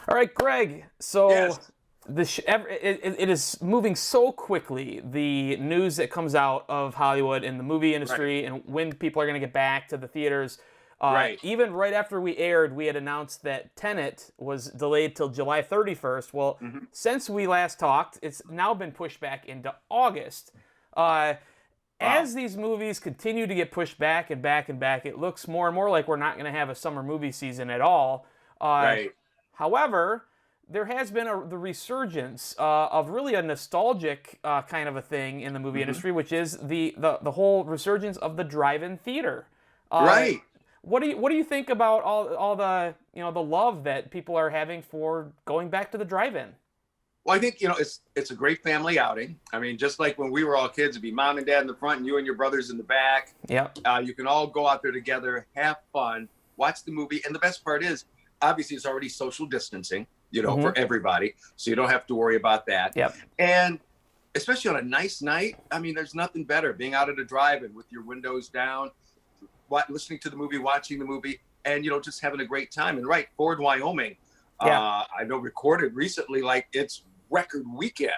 All right, Greg. So Yes. it is moving so quickly. The news that comes out of Hollywood and the movie Right. industry, and when people are going to get back to the theaters. Right. Even right after we aired, we had announced that Tenet was delayed till July 31st. Well, hmm since we last talked, it's now been pushed back into August. Uh, Wow. as these movies continue to get pushed back and back and back, it looks more and more like we're not going to have a summer movie season at all. Uh, Right. However, there has been the resurgence of really a nostalgic kind of a thing in the movie hmm industry, which is the whole resurgence of the drive-in theater. Uh, Right. what do you think about all the the love that people are having for going back to the drive-in? Well, I think it's a great family outing. I mean, just like when we were all kids, it'd be mom and dad in the front, and you and your brothers in the back. Yep. You can all go out there together, have fun, watch the movie, and the best part is, obviously, it's already social distancing, Mm-hmm. for everybody, so you don't have to worry about that. Yep. And especially on a nice night, I mean, there's nothing better being out at a drive-in with your windows down, listening to the movie, watching the movie, and just having a great time. And right, Ford, Wyoming, Yeah. I know recorded recently like it's record weekend,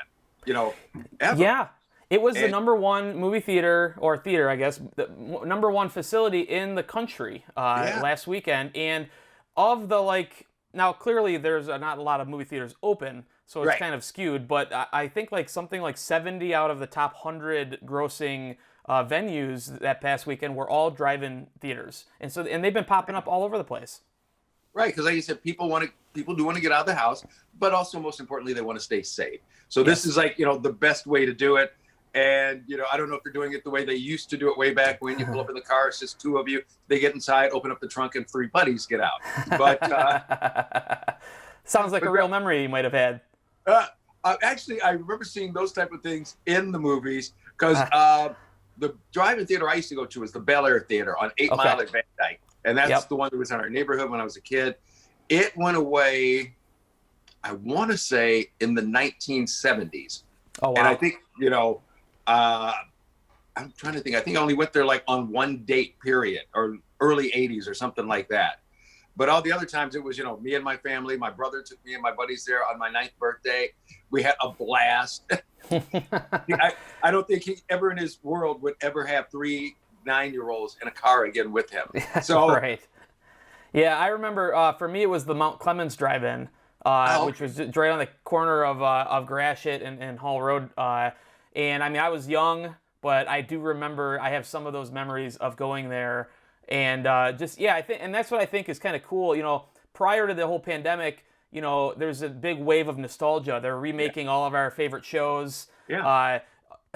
ever. Yeah. It was the And number one movie theater, or theater, I guess, the number one facility in the country yeah, last weekend. And of the now clearly there's not a lot of movie theaters open, so it's right, kind of skewed. But I think like something like 70 out of the top 100 grossing venues that past weekend were all drive-in theaters, and they've been popping up all over the place. right. Because like you said, people do want to get out of the house, but also most importantly, they want to stay safe. So this Yes. is like the best way to do it. And I don't know if they're doing it the way they used to do it way back when you pull up in the car, it's just two of you. They get inside, open up the trunk, and three buddies get out. But Sounds like a but real memory you might have had. uh, actually, I remember seeing those type of things in the movies because the drive-in theater I used to go to was the Bel Air Theater on 8 Okay. Mile at Van Dyke, and that's Yep. the one that was in our neighborhood when I was a kid. It went away, I want to say, in the 1970s, Oh and I wow. think I'm trying to think. I think I only went there like on one date period, or early 80s or something like that. But all the other times it was, me and my family. My brother took me and my buddies there on my 9th birthday. We had a blast. I don't think he ever in his world would ever have 3 9-year-olds in a car again with him. That's So, right. Yeah, I remember. For me, it was the Mount Clemens Drive-In, oh, which was just right on the corner of Gratiot and Hall Road. And I mean, I was young, but I do remember. I have some of those memories of going there, and just yeah, I think, and that's what I think is kind of cool. Prior to the whole pandemic, there's a big wave of nostalgia. They're yeah, remaking all of our favorite shows. yeah. Uh,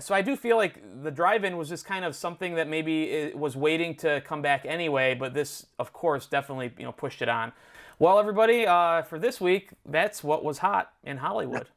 so I do feel like the drive-in was just kind of something that maybe it was waiting to come back anyway, but this, of course, definitely pushed it on. Well, everybody, for this week, that's what was hot in Hollywood.